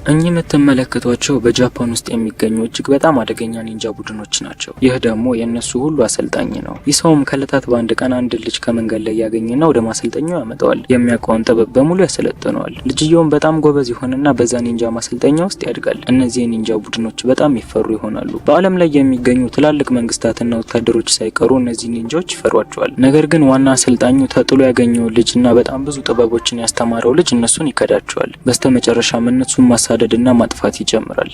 እኚህ የምትመለከቷቸው በጃፓን ውስጥ የሚገኙ እጅግ በጣም አደገኛ ኒንጃ ቡድኖች ናቸው። ይህ ደግሞ የእነሱ ሁሉ አሰልጣኝ ነው። ይህ ሰውም ከዕለታት በአንድ ቀን አንድ ልጅ ከመንገድ ላይ ያገኝና ወደ ማሰልጠኛው ያመጣዋል። የሚያውቀውን ጥበብ በሙሉ ያሰለጥነዋል። ልጅየውም በጣም ጎበዝ ይሆንና በዛ ኒንጃ ማሰልጠኛ ውስጥ ያድጋል። እነዚህ የኒንጃ ቡድኖች በጣም ይፈሩ ይሆናሉ። በዓለም ላይ የሚገኙ ትላልቅ መንግስታትና ወታደሮች ሳይቀሩ እነዚህ ኒንጃዎች ይፈሯቸዋል። ነገር ግን ዋና አሰልጣኙ ተጥሎ ያገኘው ልጅና በጣም ብዙ ጥበቦችን ያስተማረው ልጅ እነሱን ይከዳቸዋል። በስተመጨረሻም እነሱን ማሳደድና ማጥፋት ይጀምራል።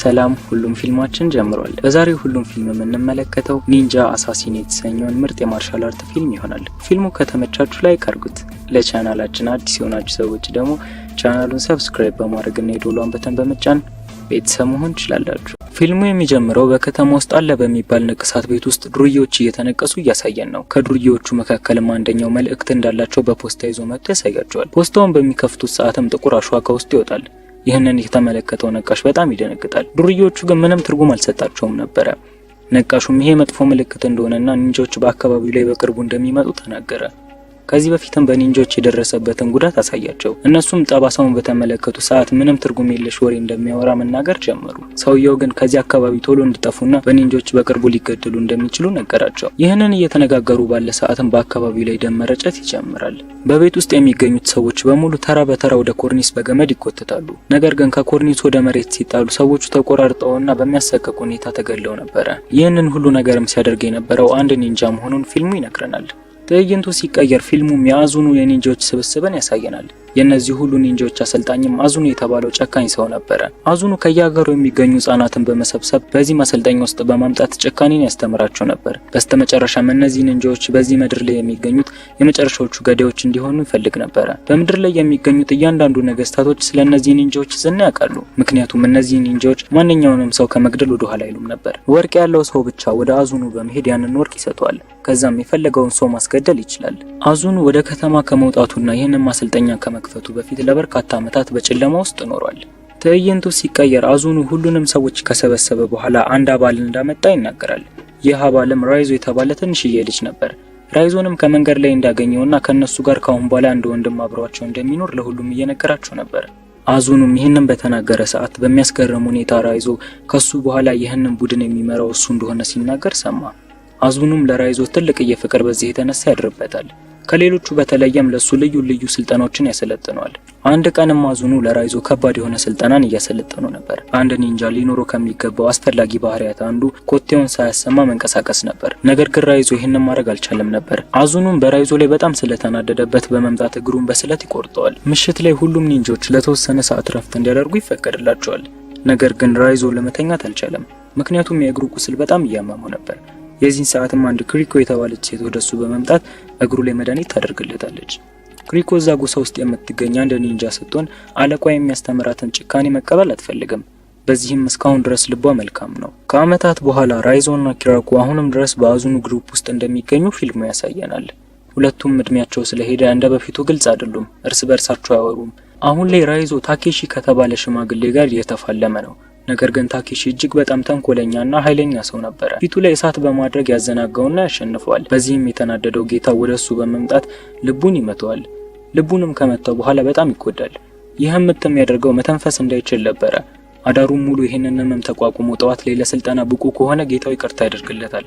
ሰላም ሁሉም ፊልማችን ጀምሯል። በዛሬው ሁሉም ፊልም የምንመለከተው ኒንጃ አሳሲን የተሰኘውን ምርጥ የማርሻል አርት ፊልም ይሆናል። ፊልሙ ከተመቻችሁ ላይክ አድርጉት። ለቻናላችን አዲስ የሆናችሁ ሰዎች ደግሞ ቻናሉን ሰብስክራይብ በማድረግና የደወሉን በተን በመጫን ቤተሰብ መሆን ትችላላችሁ። ፊልሙ የሚጀምረው በከተማ ውስጥ አለ በሚባል ንቅሳት ቤት ውስጥ ዱርዬዎች እየተነቀሱ እያሳየን ነው። ከዱርዬዎቹ መካከልም አንደኛው መልእክት እንዳላቸው በፖስታ ይዞ መጥቶ ያሳያቸዋል። ፖስታውን በሚከፍቱት ሰዓትም ጥቁር አሸዋ ከውስጡ ይወጣል። ይህንን የተመለከተው ነቃሽ በጣም ይደነግጣል። ዱርዬዎቹ ግን ምንም ትርጉም አልሰጣቸውም ነበረ። ነቃሹም ይሄ መጥፎ ምልክት እንደሆነና ኒንጃዎች በአካባቢው ላይ በቅርቡ እንደሚመጡ ተናገረ። ከዚህ በፊትም በኒንጃዎች የደረሰበትን ጉዳት አሳያቸው። እነሱም ጠባሳውን በተመለከቱ ሰዓት ምንም ትርጉም የለሽ ወሬ እንደሚያወራ መናገር ጀመሩ። ሰውየው ግን ከዚህ አካባቢ ቶሎ እንዲጠፉና በኒንጃዎች በቅርቡ ሊገደሉ እንደሚችሉ ነገራቸው። ይህንን እየተነጋገሩ ባለ ሰዓትም በአካባቢው ላይ ደም መረጨት ይጀምራል። በቤት ውስጥ የሚገኙት ሰዎች በሙሉ ተራ በተራ ወደ ኮርኒስ በገመድ ይኮተታሉ። ነገር ግን ከኮርኒስ ወደ መሬት ሲጣሉ ሰዎቹ ተቆራርጠውና በሚያሰቅቅ ሁኔታ ተገለው ነበረ። ይህንን ሁሉ ነገርም ሲያደርግ የነበረው አንድ ኒንጃ መሆኑን ፊልሙ ይነግረናል። ትዕይንቱ ሲቀየር ፊልሙም የአዙኑ የኒንጃዎች ስብስብን ያሳየናል። የእነዚህ ሁሉ ኒንጃዎች አሰልጣኝም አዙኑ የተባለው ጨካኝ ሰው ነበረ። አዙኑ ከየሀገሩ የሚገኙ ህጻናትን በመሰብሰብ በዚህ ማሰልጠኛ ውስጥ በማምጣት ጭካኔን ያስተምራቸው ነበር። በስተመጨረሻም እነዚህ ኒንጃዎች በዚህ ምድር ላይ የሚገኙት የመጨረሻዎቹ ገዳዮች እንዲሆኑ ይፈልግ ነበረ። በምድር ላይ የሚገኙት እያንዳንዱ ነገስታቶች ስለ እነዚህ ኒንጃዎች ዝና ያውቃሉ። ምክንያቱም እነዚህ ኒንጃዎች ማንኛውንም ሰው ከመግደል ወደ ኋላ አይሉም ነበር። ወርቅ ያለው ሰው ብቻ ወደ አዙኑ በመሄድ ያንን ወርቅ ይሰጠዋል። ከዛም የፈለገውን ሰው ማስገደል ይችላል። አዙኑ ወደ ከተማ ከመውጣቱና ይህንን ማሰልጠኛ ከመክፈቱ በፊት ለበርካታ ዓመታት በጨለማ ውስጥ ኖሯል። ትዕይንቱ ሲቀየር አዙኑ ሁሉንም ሰዎች ከሰበሰበ በኋላ አንድ አባል እንዳመጣ ይናገራል። ይህ አባልም ራይዞ የተባለ ትንሽዬ ልጅ ነበር። ራይዞንም ከመንገድ ላይ እንዳገኘውና ከነሱ ጋር ካሁን በኋላ አንድ ወንድም አብሯቸው እንደሚኖር ለሁሉም እየነገራቸው ነበር። አዙኑም ይህንን በተናገረ ሰዓት በሚያስገርም ሁኔታ ራይዞ ከሱ በኋላ ይህንን ቡድን የሚመራው እሱ እንደሆነ ሲናገር ሰማ። አዙኑም ለራይዞ ትልቅ ፍቅር በዚህ የተነሳ ያድርበታል። ከሌሎቹ በተለየም ለሱ ልዩ ስልጠናዎችን ያሰለጥነዋል። አንድ ቀንም አዙኑ ለራይዞ ከባድ የሆነ ስልጠናን እያሰለጠኑ ነበር። አንድ ኒንጃ ሊኖረው ከሚገባው አስፈላጊ ባህሪያት አንዱ ኮቴውን ሳያሰማ መንቀሳቀስ ነበር። ነገር ግን ራይዞ ይህንን ማድረግ አልቻለም ነበር። አዙኑም በራይዞ ላይ በጣም ስለተናደደበት በመምጣት እግሩን በስለት ይቆርጠዋል። ምሽት ላይ ሁሉም ኒንጃዎች ለተወሰነ ሰዓት ረፍት እንዲያደርጉ ይፈቀድላቸዋል። ነገር ግን ራይዞ ለመተኛት አልቻለም። ምክንያቱም የእግሩ ቁስል በጣም እያመመው ነበር። የዚህን ሰዓትም አንድ ክሪኮ የተባለች ሴት ወደሱ በመምጣት እግሩ ላይ መድኃኒት ታደርግለታለች። ክሪኮ እዛ ጎሳ ውስጥ የምትገኝ አንድ ኒንጃ ስትሆን አለቋ የሚያስተምራትን ጭካኔ መቀበል አትፈልግም። በዚህም እስካሁን ድረስ ልቧ መልካም ነው። ከዓመታት በኋላ ራይዞና ኪራኮ አሁንም ድረስ በአዙኑ ግሩፕ ውስጥ እንደሚገኙ ፊልሙ ያሳየናል። ሁለቱም እድሜያቸው ስለሄደ እንደ በፊቱ ግልጽ አይደሉም፣ እርስ በርሳቸው አያወሩም። አሁን ላይ ራይዞ ታኬሺ ከተባለ ሽማግሌ ጋር እየተፋለመ ነው። ነገር ግን ታኬሺ እጅግ በጣም ተንኮለኛና ኃይለኛ ሰው ነበረ። ፊቱ ላይ እሳት በማድረግ ያዘናጋውና ያሸንፈዋል። በዚህም የተናደደው ጌታው ወደሱ በመምጣት ልቡን ይመታዋል። ልቡንም ከመታው በኋላ በጣም ይጎዳል። ይህም ምትም ያደርገው መተንፈስ እንዳይችል ነበረ። አዳሩም ሙሉ ይህንን ህመም ተቋቁሞ ጠዋት ላይ ለስልጠና ብቁ ከሆነ ጌታው ይቅርታ ያደርግለታል።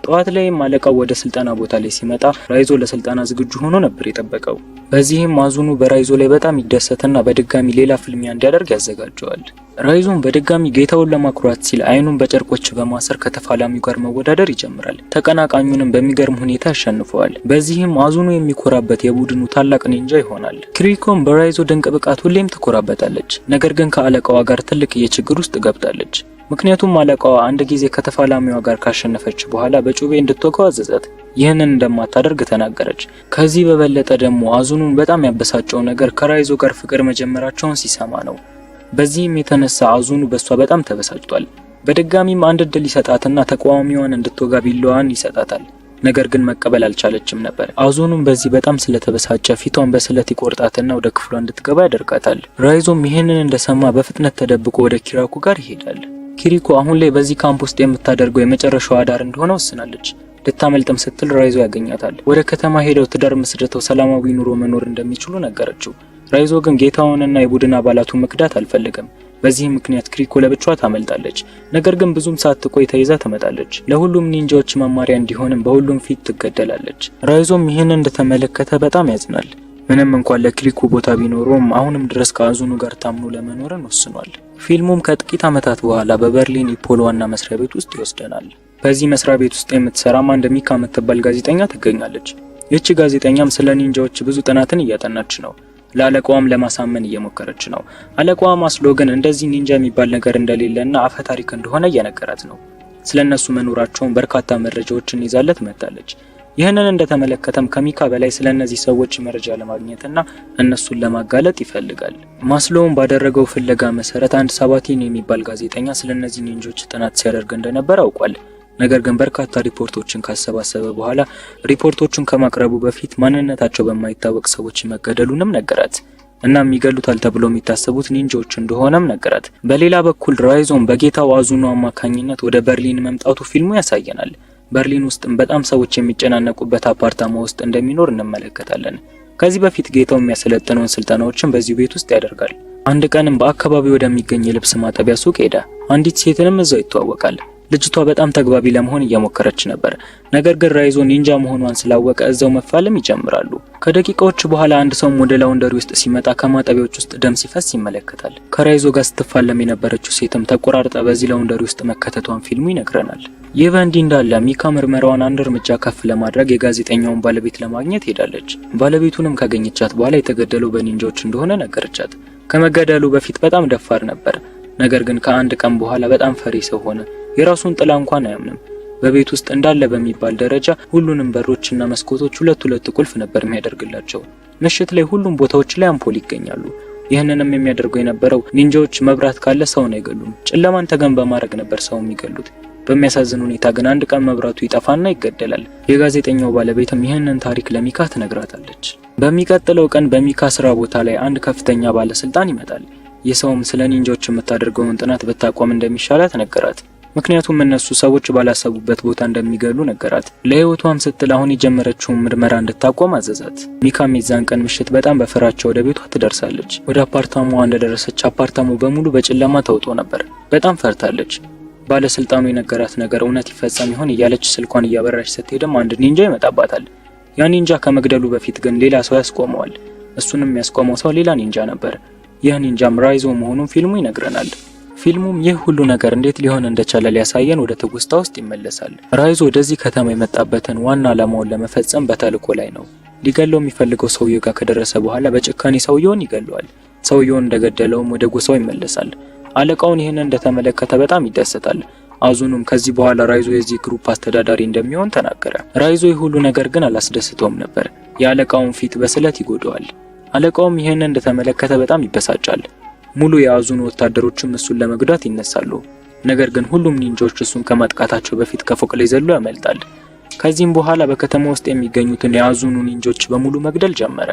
ጠዋት ላይም አለቃው ወደ ስልጠና ቦታ ላይ ሲመጣ ራይዞ ለስልጠና ዝግጁ ሆኖ ነበር የጠበቀው። በዚህም አዙኑ በራይዞ ላይ በጣም ይደሰትና በድጋሚ ሌላ ፍልሚያ እንዲያደርግ ያዘጋጀዋል። ራይዞን በድጋሚ ጌታውን ለማኩራት ሲል አይኑን በጨርቆች በማሰር ከተፋላሚው ጋር መወዳደር ይጀምራል። ተቀናቃኙንም በሚገርም ሁኔታ ያሸንፈዋል። በዚህም አዙኑ የሚኮራበት የቡድኑ ታላቅ ኒንጃ ይሆናል። ክሪኮም በራይዞ ድንቅ ብቃት ሁሌም ትኮራበታለች። ነገር ግን ከአለቃዋ ጋር ትልቅ ችግር ውስጥ ገብታለች። ምክንያቱም አለቃዋ አንድ ጊዜ ከተፋላሚዋ ጋር ካሸነፈች በኋላ በጩቤ እንድትወጋው አዘዛት። ይህንን እንደማታደርግ ተናገረች። ከዚህ በበለጠ ደግሞ አዙኑን በጣም ያበሳጨው ነገር ከራይዞ ጋር ፍቅር መጀመራቸውን ሲሰማ ነው። በዚህም የተነሳ አዙኑ በሷ በጣም ተበሳጭቷል። በድጋሚም አንድ እድል ይሰጣትና ተቃዋሚዋን እንድትወጋ ቢላዋን ይሰጣታል። ነገር ግን መቀበል አልቻለችም ነበር። አዙኑም በዚህ በጣም ስለተበሳጨ ፊቷን በስለት ይቆርጣትና ወደ ክፍሏ እንድትገባ ያደርጋታል። ራይዞም ይህንን እንደሰማ በፍጥነት ተደብቆ ወደ ኪራኩ ጋር ይሄዳል። ኪሪኮ አሁን ላይ በዚህ ካምፕ ውስጥ የምታደርገው የመጨረሻው አዳር እንደሆነ ወስናለች። ልታመልጥም ስትል ራይዞ ያገኛታል። ወደ ከተማ ሄደው ትዳር መስርተው ሰላማዊ ኑሮ መኖር እንደሚችሉ ነገረችው። ራይዞ ግን ጌታውንና የቡድን አባላቱን መክዳት አልፈልግም። በዚህ ምክንያት ክሪኮ ለብቻዋ ታመልጣለች። ነገር ግን ብዙም ሳትቆይ ተይዛ ትመጣለች። ለሁሉም ኒንጃዎች መማሪያ እንዲሆንም በሁሉም ፊት ትገደላለች። ራይዞም ይህንን እንደተመለከተ በጣም ያዝናል። ምንም እንኳን ለክሪኮ ቦታ ቢኖረውም አሁንም ድረስ ከአዙኑ ጋር ታምኖ ለመኖርን ወስኗል። ፊልሙም ከጥቂት ዓመታት በኋላ በበርሊን ኢፖል ዋና መስሪያ ቤት ውስጥ ይወስደናል። በዚህ መስሪያ ቤት ውስጥ የምትሰራ አንድ ሚካ የምትባል ጋዜጠኛ ትገኛለች። ይህች ጋዜጠኛም ስለ ኒንጃዎች ብዙ ጥናትን እያጠናች ነው። ለአለቃዋም ለማሳመን እየሞከረች ነው። አለቃዋ ማስሎ ግን እንደዚህ ኒንጃ የሚባል ነገር እንደሌለና አፈ ታሪክ እንደሆነ እየነገራት ነው። ስለነሱ መኖራቸውን በርካታ መረጃዎችን ይዛለት መጣለች። ይህንን እንደተመለከተም ከሚካ በላይ ስለነዚህ ሰዎች መረጃ ለማግኘትና እነሱን ለማጋለጥ ይፈልጋል። ማስሎውም ባደረገው ፍለጋ መሰረት አንድ ሳባቲን የሚባል ጋዜጠኛ ስለነዚህ ኒንጆች ጥናት ሲያደርግ እንደነበር አውቋል። ነገር ግን በርካታ ሪፖርቶችን ካሰባሰበ በኋላ ሪፖርቶቹን ከማቅረቡ በፊት ማንነታቸው በማይታወቅ ሰዎች መገደሉንም ነገራት። እናም ይገሉታል ተብሎ የሚታሰቡት ኒንጆች እንደሆነም ነገራት። በሌላ በኩል ራይዞም በጌታው አዙኖ አማካኝነት ወደ በርሊን መምጣቱ ፊልሙ ያሳየናል። በርሊን ውስጥም በጣም ሰዎች የሚጨናነቁበት አፓርታማ ውስጥ እንደሚኖር እንመለከታለን። ከዚህ በፊት ጌታው የሚያሰለጥነውን ስልጠናዎችን በዚህ ቤት ውስጥ ያደርጋል። አንድ ቀንም በአካባቢው ወደሚገኝ የልብስ ማጠቢያ ሱቅ ሄደ። አንዲት ሴትንም እዛው ይተዋወቃል። ልጅቷ በጣም ተግባቢ ለመሆን እየሞከረች ነበር። ነገር ግን ራይዞ ኒንጃ መሆኗን ስላወቀ እዛው መፋለም ይጀምራሉ። ከደቂቃዎች በኋላ አንድ ሰው ወደ ላውንደሪ ውስጥ ሲመጣ ከማጠቢያዎች ውስጥ ደም ሲፈስ ይመለከታል። ከራይዞ ጋር ስትፋለም የነበረችው ሴትም ተቆራርጣ በዚህ ላውንደሪ ውስጥ መከተቷን ፊልሙ ይነግረናል። ይህ በእንዲህ እንዳለ ሚካ ምርመራዋን አንድ እርምጃ ከፍ ለማድረግ የጋዜጠኛውን ባለቤት ለማግኘት ሄዳለች። ባለቤቱንም ካገኘቻት በኋላ የተገደለው በኒንጃዎች እንደሆነ ነገረቻት። ከመገደሉ በፊት በጣም ደፋር ነበር። ነገር ግን ከአንድ ቀን በኋላ በጣም ፈሪ ሰው ሆነ። የራሱን ጥላ እንኳን አያምንም። በቤት ውስጥ እንዳለ በሚባል ደረጃ ሁሉንም በሮችና መስኮቶች ሁለት ቁልፍ ነበር የሚያደርግላቸው። ምሽት ላይ ሁሉም ቦታዎች ላይ አምፖል ይገኛሉ። ይህንንም የሚያደርገው የነበረው ኒንጃዎች መብራት ካለ ሰውን አይገሉም፣ ጨለማን ተገን በማድረግ ነበር ሰው የሚገሉት። በሚያሳዝን ሁኔታ ግን አንድ ቀን መብራቱ ይጠፋና ይገደላል። የጋዜጠኛው ባለቤትም ይህንን ታሪክ ለሚካ ትነግራታለች። በሚቀጥለው ቀን በሚካ ስራ ቦታ ላይ አንድ ከፍተኛ ባለስልጣን ይመጣል። የሰውም ስለ ኒንጃዎች የምታደርገውን ጥናት ብታቆም እንደሚሻላት ነገራት። ምክንያቱም እነሱ ሰዎች ባላሰቡበት ቦታ እንደሚገሉ ነገራት። ለህይወቷም ስትል አሁን የጀመረችውን ምርመራ እንድታቆም አዘዛት። ሚካም የዛን ቀን ምሽት በጣም በፍራቻ ወደ ቤቷ ትደርሳለች። ወደ አፓርታማዋ እንደደረሰች አፓርታማው በሙሉ በጨለማ ተውጦ ነበር። በጣም ፈርታለች። ባለስልጣኑ የነገራት ነገር እውነት ይፈጸም ይሆን እያለች ስልኳን እያበራች ስትሄድም አንድ ኒንጃ ይመጣባታል። ያ ኒንጃ ከመግደሉ በፊት ግን ሌላ ሰው ያስቆመዋል። እሱንም የሚያስቆመው ሰው ሌላ ኒንጃ ነበር። ይህ ኒንጃም ራይዞ መሆኑን ፊልሙ ይነግረናል። ፊልሙም ይህ ሁሉ ነገር እንዴት ሊሆን እንደቻለ ሊያሳየን ወደ ትውስታ ውስጥ ይመለሳል። ራይዞ ወደዚህ ከተማ የመጣበትን ዋና ዓላማውን ለመፈጸም በተልዕኮ ላይ ነው። ሊገለው የሚፈልገው ሰውየው ጋር ከደረሰ በኋላ በጭካኔ ሰውየውን ይገለዋል። ሰውየውን እንደገደለውም ወደ ጎሳው ይመለሳል። አለቃውን ይህንን እንደተመለከተ በጣም ይደሰታል። አዙኑም ከዚህ በኋላ ራይዞ የዚህ ግሩፕ አስተዳዳሪ እንደሚሆን ተናገረ። ራይዞ ይህ ሁሉ ነገር ግን አላስደስተውም ነበር። የአለቃውን ፊት በስለት ይጎዳዋል። አለቃውም ይህንን እንደተመለከተ በጣም ይበሳጫል። ሙሉ የአዙኑ ወታደሮችም እሱን ለመጉዳት ይነሳሉ። ነገር ግን ሁሉም ኒንጃዎች እሱን ከማጥቃታቸው በፊት ከፎቅ ላይ ዘሎ ያመልጣል። ከዚህም በኋላ በከተማ ውስጥ የሚገኙትን የአዙኑ ኒንጃዎች በሙሉ መግደል ጀመረ።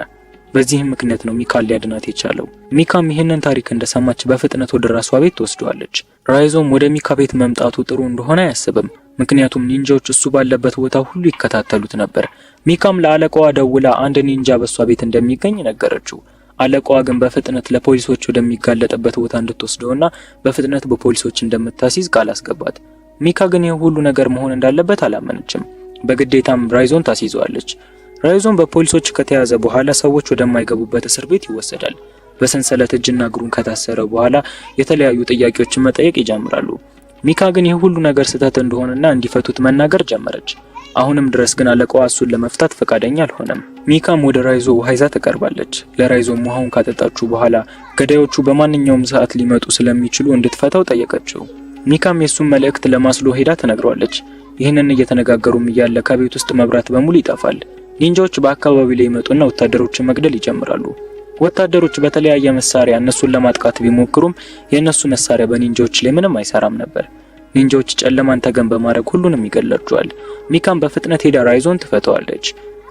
በዚህም ምክንያት ነው ሚካን ሊያድናት የቻለው። ሚካም ይህንን ታሪክ እንደሰማች በፍጥነት ወደ ራሷ ቤት ትወስደዋለች። ራይዞም ወደ ሚካ ቤት መምጣቱ ጥሩ እንደሆነ አያስብም። ምክንያቱም ኒንጃዎች እሱ ባለበት ቦታ ሁሉ ይከታተሉት ነበር። ሚካም ለአለቃዋ ደውላ አንድ ኒንጃ በሷ ቤት እንደሚገኝ ነገረችው። አለቃዋ ግን በፍጥነት ለፖሊሶች ወደሚጋለጥበት ቦታ እንድትወስደውና በፍጥነት በፖሊሶች እንደምታስይዝ ቃል አስገባት። ሚካ ግን ይህ ሁሉ ነገር መሆን እንዳለበት አላመነችም። በግዴታም ራይዞን ታስይዘዋለች። ራይዞን በፖሊሶች ከተያዘ በኋላ ሰዎች ወደማይገቡበት እስር ቤት ይወሰዳል። በሰንሰለት እጅና እግሩን ከታሰረ በኋላ የተለያዩ ጥያቄዎችን መጠየቅ ይጀምራሉ። ሚካ ግን ይህ ሁሉ ነገር ስህተት እንደሆነና እንዲፈቱት መናገር ጀመረች። አሁንም ድረስ ግን አለቃዋ እሱን ለመፍታት ፈቃደኛ አልሆነም። ሚካም ወደ ራይዞ ውሃ ይዛ ትቀርባለች። ለራይዞም ውሃውን ካጠጣችሁ በኋላ ገዳዮቹ በማንኛውም ሰዓት ሊመጡ ስለሚችሉ እንድትፈታው ጠየቀችው። ሚካም የሱን መልእክት ለማስሎ ሄዳ ትነግሯለች። ይህንን እየተነጋገሩም እያለ ከቤት ውስጥ መብራት በሙሉ ይጠፋል። ኒንጃዎች በአካባቢው ላይ ይመጡና ወታደሮችን መግደል ይጀምራሉ። ወታደሮች በተለያየ መሳሪያ እነሱን ለማጥቃት ቢሞክሩም የእነሱ መሳሪያ በኒንጃዎች ላይ ምንም አይሰራም ነበር። ኒንጃዎች ጨለማን ተገን በማድረግ ሁሉንም ይገላቸዋል። ሚካም በፍጥነት ሄዳ ራይዞን ትፈተዋለች።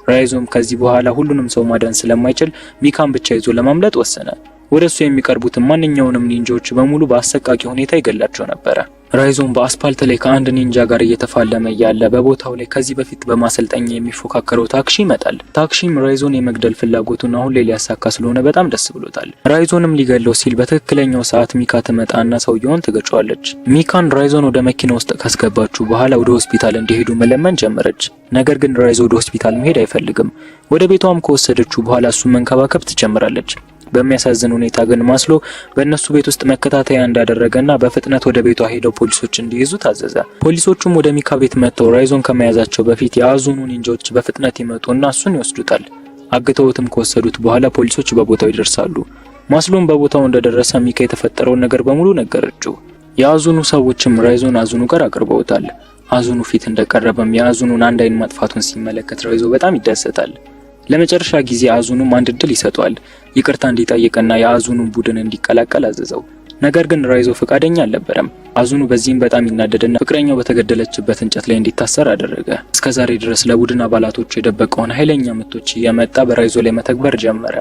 ራይዞም ከዚህ በኋላ ሁሉንም ሰው ማዳን ስለማይችል ሚካን ብቻ ይዞ ለማምለጥ ወሰነ። ወደሱ የሚቀርቡትን ማንኛውንም ኒንጃዎች በሙሉ በአሰቃቂ ሁኔታ ይገላቸው ነበር። ራይዞም በአስፓልት ላይ ከአንድ ኒንጃ ጋር እየተፋለመ ያለ በቦታው ላይ ከዚህ በፊት በማሰልጠኛ የሚፎካከረው ታክሺ ይመጣል። ታክሺም ራይዞን የመግደል ፍላጎቱን አሁን ላይ ሊያሳካ ስለሆነ በጣም ደስ ብሎታል። ራይዞንም ሊገለው ሲል በትክክለኛው ሰዓት ሚካ ትመጣና ሰውየውን ትገጨዋለች። ሚካን ራይዞን ወደ መኪና ውስጥ ካስገባችሁ በኋላ ወደ ሆስፒታል እንዲሄዱ መለመን ጀመረች። ነገር ግን ራይዞ ወደ ሆስፒታል መሄድ አይፈልግም። ወደ ቤቷም ከወሰደችው በኋላ እሱን መንከባከብ ትጀምራለች። በሚያሳዝን ሁኔታ ግን ማስሎ በእነሱ ቤት ውስጥ መከታተያ እንዳደረገና በፍጥነት ወደ ቤቷ ሄደው ፖሊሶች እንዲይዙ ታዘዘ። ፖሊሶቹም ወደ ሚካ ቤት መጥተው ራይዞን ከመያዛቸው በፊት የአዙኑ ኒንጃዎች በፍጥነት ይመጡና እሱን ይወስዱታል። አግተውትም ከወሰዱት በኋላ ፖሊሶች በቦታው ይደርሳሉ። ማስሎም በቦታው እንደደረሰ ሚካ የተፈጠረውን ነገር በሙሉ ነገረችው። የአዙኑ ሰዎችም ራይዞን አዙኑ ጋር አቅርበውታል። አዙኑ ፊት እንደቀረበም የአዙኑን አንድ አይን ማጥፋቱን ሲመለከት ራይዞ በጣም ይደሰታል። ለመጨረሻ ጊዜ አዙኑም አንድ እድል ይሰጠዋል። ይቅርታ እንዲጠይቅና የአዙኑን ቡድን እንዲቀላቀል አዘዘው። ነገር ግን ራይዞ ፈቃደኛ አልነበረም። አዙኑ በዚህም በጣም ይናደድና ፍቅረኛው በተገደለችበት እንጨት ላይ እንዲታሰር አደረገ። እስከዛሬ ድረስ ለቡድን አባላቶቹ የደበቀውን ኃይለኛ ምቶች እየመጣ በራይዞ ላይ መተግበር ጀመረ።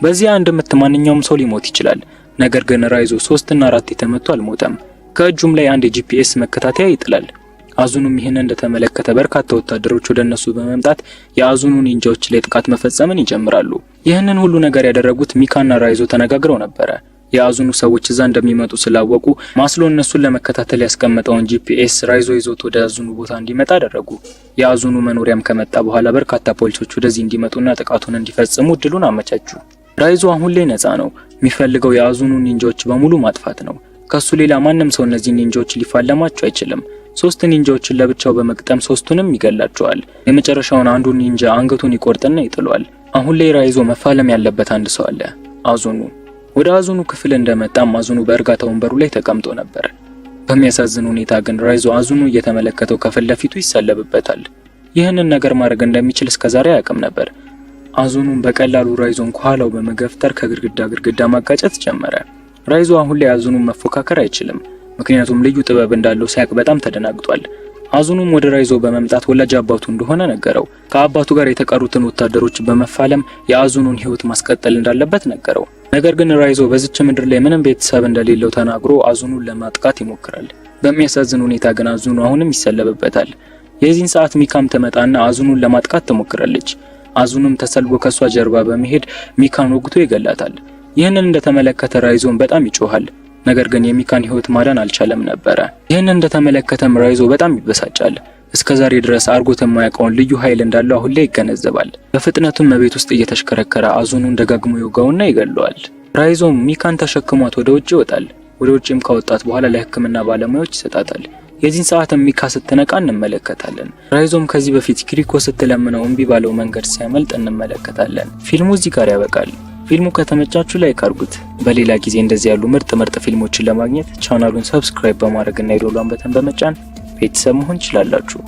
በዚህ አንድ ምት ማንኛውም ሰው ሊሞት ይችላል። ነገር ግን ራይዞ 3 እና 4 የተመቱ አልሞተም። ከእጁም ላይ አንድ የጂፒኤስ መከታተያ ይጥላል። አዙኑም ይህን እንደተመለከተ በርካታ ወታደሮች ወደ እነሱ በመምጣት የአዙኑ ኒንጃዎች ላይ ጥቃት መፈጸምን ይጀምራሉ። ይህንን ሁሉ ነገር ያደረጉት ሚካና ራይዞ ተነጋግረው ነበረ። የአዙኑ ሰዎች እዛ እንደሚመጡ ስላወቁ ማስሎ እነሱን ለመከታተል ያስቀመጠውን ጂፒኤስ ራይዞ ይዞት ወደ አዙኑ ቦታ እንዲመጣ አደረጉ። የአዙኑ መኖሪያም ከመጣ በኋላ በርካታ ፖሊሶች ወደዚህ እንዲመጡና ጥቃቱን እንዲፈጽሙ እድሉን አመቻቹ። ራይዞ አሁን ላይ ነፃ ነው። የሚፈልገው የአዙኑ ኒንጃዎች በሙሉ ማጥፋት ነው። ከሱ ሌላ ማንም ሰው እነዚህ ኒንጃዎች ሊፋለማቸው አይችልም። 3 ኒንጃዎችን ለብቻው በመቅጠም 3ቱንም ይገላቸዋል። የመጨረሻውን አንዱን ኒንጃ አንገቱን ይቆርጥና ይጥሏል። አሁን ላይ ራይዞ መፋለም ያለበት አንድ ሰው አለ፣ አዙኑ። ወደ አዙኑ ክፍል እንደመጣም አዙኑ በእርጋታ ወንበሩ ላይ ተቀምጦ ነበር። በሚያሳዝን ሁኔታ ግን ራይዞ አዙኑ እየተመለከተው ከፊት ለፊቱ ይሰለብበታል። ይህንን ነገር ማድረግ እንደሚችል እስከዛሬ አያውቅም ነበር። አዙኑም በቀላሉ ራይዞን ከኋላው በመገፍተር ከግድግዳ ማጋጨት ጀመረ። ራይዞ አሁን ላይ አዙኑን መፎካከር አይችልም። ምክንያቱም ልዩ ጥበብ እንዳለው ሲያቅ በጣም ተደናግጧል። አዙኑም ወደ ራይዞ በመምጣት ወላጅ አባቱ እንደሆነ ነገረው። ከአባቱ ጋር የተቀሩትን ወታደሮች በመፋለም የአዙኑን ሕይወት ማስቀጠል እንዳለበት ነገረው። ነገር ግን ራይዞ በዚች ምድር ላይ ምንም ቤተሰብ እንደሌለው ተናግሮ አዙኑን ለማጥቃት ይሞክራል። በሚያሳዝን ሁኔታ ግን አዙኑ አሁንም ይሰለብበታል። የዚህን ሰዓት ሚካም ተመጣና አዙኑን ለማጥቃት ትሞክራለች። አዙኑም ተሰልቦ ከሷ ጀርባ በመሄድ ሚካን ወግቶ ይገላታል። ይህንን እንደተመለከተ ራይዞን በጣም ይጮሃል። ነገር ግን የሚካን ሕይወት ማዳን አልቻለም ነበር። ይህንን እንደተመለከተም ራይዞ በጣም ይበሳጫል። እስከዛሬ ድረስ አርጎት የማያውቀውን ልዩ ኃይል እንዳለው አሁን ላይ ይገነዘባል። በፍጥነቱም በቤት ውስጥ እየተሽከረከረ አዙኑን ደጋግሞ ይወጋውና ይገለዋል። ራይዞም ሚካን ተሸክሟት ወደ ውጭ ይወጣል። ወደ ውጭም ካወጣት በኋላ ለሕክምና ባለሙያዎች ይሰጣታል። የዚህን ሰዓትም ሚካ ስትነቃ እንመለከታለን። ራይዞም ከዚህ በፊት ኪሪኮ ስትለምነው እምቢ ባለው መንገድ ሲያመልጥ እንመለከታለን። ፊልሙ እዚህ ጋር ያበቃል። ፊልሙ ከተመቻችሁ ላይክ አድርጉት። በሌላ ጊዜ እንደዚህ ያሉ ምርጥ ፊልሞችን ለማግኘት ቻናሉን ሰብስክራይብ በማድረግ እና የደወሉን በተን በመጫን ቤተሰብ መሆን ትችላላችሁ።